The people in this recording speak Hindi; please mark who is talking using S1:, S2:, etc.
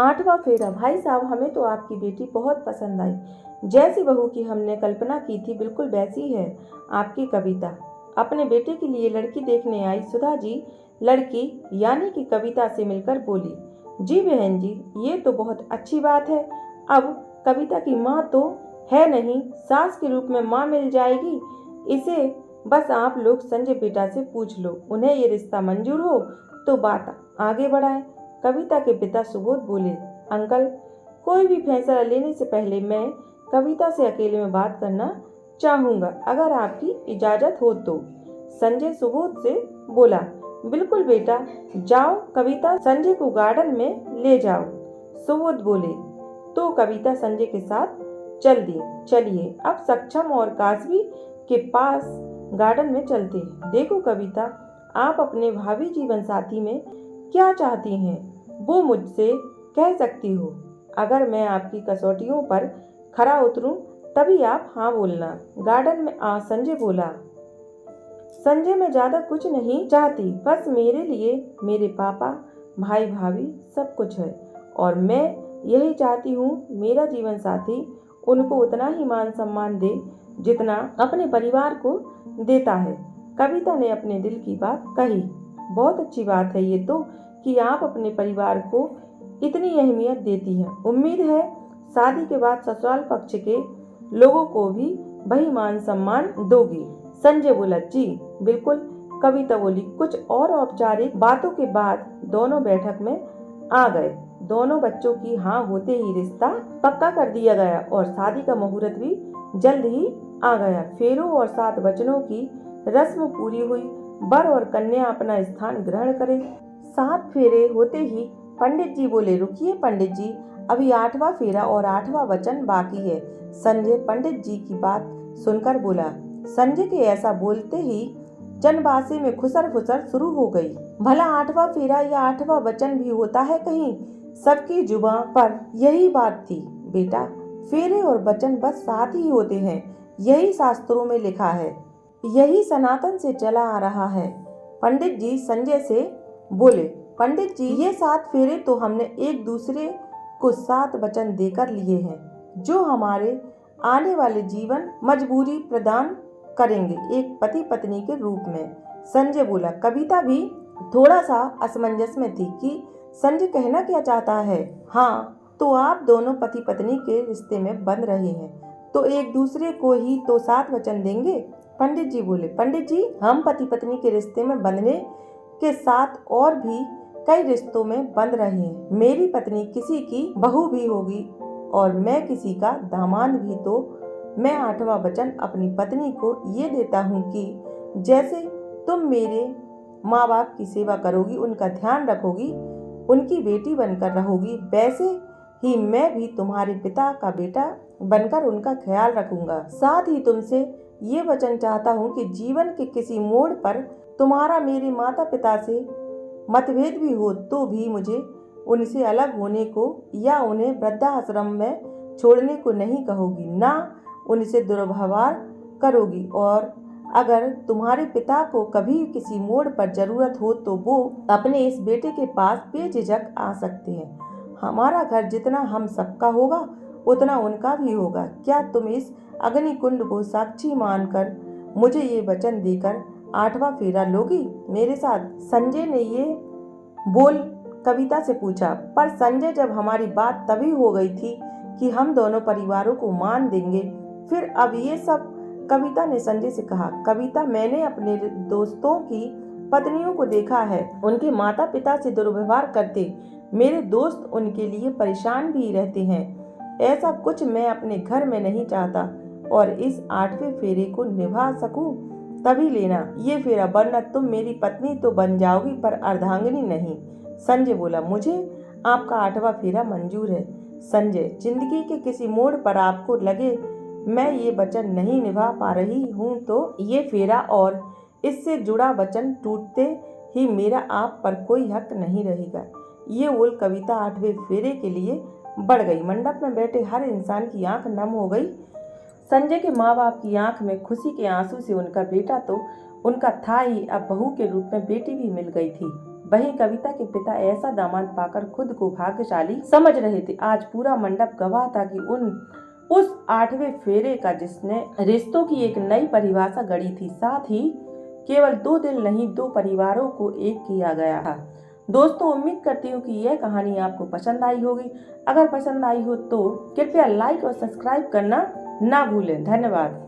S1: 8वां फेरा। भाई साहब, हमें तो आपकी बेटी बहुत पसंद आई। जैसी बहू की हमने कल्पना की थी बिल्कुल वैसी है आपकी कविता। अपने बेटे के लिए लड़की देखने आई सुधा जी लड़की यानी कि कविता से मिलकर बोली, जी बहन जी, ये तो बहुत अच्छी बात है। अब कविता की माँ तो है नहीं, सास के रूप में माँ मिल जाएगी इसे। बस आप लोग संजय बेटा से पूछ लो, उन्हें ये रिश्ता मंजूर हो तो बात आगे बढ़ाएं। कविता के पिता सुबोध बोले, अंकल, कोई भी फैसला लेने से पहले मैं कविता से अकेले में बात करना चाहूँगा, अगर आपकी इजाज़त हो तो। संजय सुबोध से बोला, बिल्कुल बेटा, जाओ कविता संजय को गार्डन में ले जाओ। सुबोध बोले, तो कविता संजय के साथ चल दी। चलिए अब सक्षम और काशवी के पास गार्डन में चलते हैं। देखो कविता, आप अपने भावी जीवन साथी में क्या चाहती हैं वो मुझसे कह सकती हो। अगर मैं आपकी कसौटियों पर खरा उतरूं तभी आप हाँ बोलना। गार्डन में संजय बोला, संजय, मैं ज़्यादा कुछ नहीं चाहती, बस मेरे लिए मेरे पापा भाई भाभी सब कुछ है और मैं यही चाहती हूँ मेरा जीवन साथी उनको उतना ही मान सम्मान दे जितना अपने परिवार को देता है। कविता ने अपने दिल की बात कही। बहुत अच्छी बात है ये तो कि आप अपने परिवार को इतनी अहमियत देती हैं। उम्मीद है शादी के बाद ससुराल पक्ष के लोगों को भी वही मान सम्मान दोगी। संजय बोला, जी बिल्कुल। कविता बोली, कुछ और औपचारिक बातों के बाद दोनों बैठक में आ गए। दोनों बच्चों की हाँ होते ही रिश्ता पक्का कर दिया गया और शादी का मुहूर्त भी जल्द ही आ गया। फेरों और 7 वचनों की रस्म पूरी हुई। वर और कन्या अपना स्थान ग्रहण करें। 7 फेरे होते ही पंडित जी बोले, रुकिए पंडित जी, अभी 8वां फेरा और 8वां वचन बाकी है। संजय पंडित जी की बात सुनकर बोला। संजय के ऐसा बोलते ही जनबासे में खुसर फुसर शुरू हो गई। भला 8वां फेरा या 8वां वचन भी होता है कहीं? सबकी जुबान पर यही बात थी। बेटा, फेरे और वचन बस 7 ही होते हैं, यही शास्त्रों में लिखा है, यही सनातन से चला आ रहा है। पंडित जी संजय से बोले, पंडित जी, ये 7 फेरे तो हमने एक दूसरे को 7 वचन देकर लिए हैं जो हमारे आने वाले जीवन मजबूरी प्रदान करेंगे एक पति पत्नी के रूप में। संजय बोला। कविता भी थोड़ा सा असमंजस में थी कि संजय कहना क्या चाहता है। हाँ, तो आप दोनों पति पत्नी के रिश्ते में बंध रहे हैं तो एक दूसरे को ही तो 7 वचन देंगे। पंडित जी बोले, पंडित जी, हम पति पत्नी के रिश्ते में बंधने के साथ और भी कई रिश्तों में बंध रहे हैं। मेरी पत्नी किसी की बहू भी होगी और मैं किसी का दामाद भी। तो मैं 8वां वचन अपनी पत्नी को ये देता हूँ कि जैसे तुम मेरे माँ बाप की सेवा करोगी, उनका ध्यान रखोगी, उनकी बेटी बनकर रहोगी, वैसे ही मैं भी तुम्हारे पिता का बेटा बनकर उनका ख्याल रखूंगा। साथ ही तुमसे ये वचन चाहता हूँ कि जीवन के किसी मोड़ पर तुम्हारा मेरे माता पिता से मतभेद भी हो तो भी मुझे उनसे अलग होने को या उन्हें वृद्धाश्रम में छोड़ने को नहीं कहोगी, ना उनसे दुर्व्यवहार करोगी। और अगर तुम्हारे पिता को कभी किसी मोड़ पर जरूरत हो तो वो अपने इस बेटे के पास बेझिझक आ सकते हैं। हमारा घर जितना हम सबका होगा उतना उनका भी होगा। क्या तुम इस अग्नि कुंड को साक्षी मानकर मुझे ये वचन देकर 8वां फेरा लोगी मेरे साथ? संजय ने ये बोल कविता से पूछा। पर संजय, जब हमारी बात तभी हो गई थी कि हम दोनों परिवारों को मान देंगे, फिर अब ये सब? कविता ने संजय से कहा। कविता, मैंने अपने दोस्तों की पत्नियों को देखा है, उनके माता पिता से दुर्व्यवहार करते मेरे दोस्त उनके लिए परेशान भी रहते हैं। ऐसा कुछ मैं अपने घर में नहीं चाहता और इस 8वें फेरे को निभा सकूं तभी लेना ये फेरा, वरना तुम मेरी पत्नी तो बन जाओगी पर अर्धांगिनी नहीं। संजय बोला, मुझे आपका 8वां फेरा मंजूर है। संजय, जिंदगी के किसी मोड़ पर आपको लगे मैं ये वचन नहीं निभा पा रही हूँ तो ये फेरा और इससे जुड़ा वचन टूटते ही मेरा आप पर कोई हक नहीं रहेगा। ये बोल कविता 8वें फेरे के लिए बढ़ गई। मंडप में बैठे हर इंसान की आंख नम हो गई। संजय के माँ बाप की आंख में खुशी के आंसू से उनका बेटा तो उनका था ही, अब बहू के रूप में बेटी भी मिल गई थी। वहीं कविता के पिता ऐसा दामाद पाकर खुद को भाग्यशाली समझ रहे थे। आज पूरा मंडप गवाह था कि उस 8वें फेरे का जिसने रिश्तों की एक नई परिभाषा गढ़ी थी। साथ ही केवल 2 दिल नहीं, 2 परिवारों को एक किया गया था। दोस्तों, उम्मीद करती हूँ कि यह कहानी आपको पसंद आई होगी। अगर पसंद आई हो तो कृपया लाइक और सब्सक्राइब करना ना भूलें। धन्यवाद।